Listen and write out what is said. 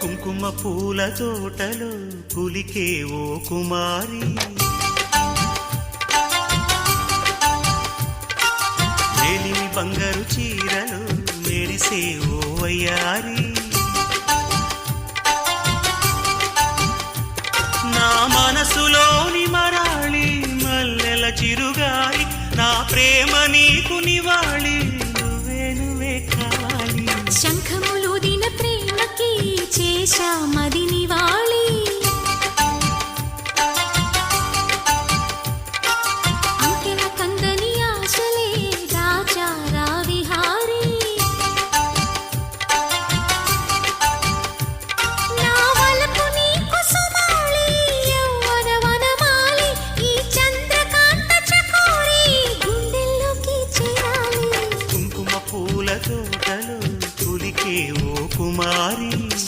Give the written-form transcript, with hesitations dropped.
కుంకుమ పూల తోటలో కులికే ఓ కుమారి, మేలిమి బంగారు చీరలు మెరిసే ఓ వయ్యారి, నా మనసులోని మరాళి మల్లెల చిరుగాలి, నా ప్రేమ నీకు నివాళి, నువ్వే నువ్వే కావాలి. శంఖములుదిన ప్రేమకి చేశామా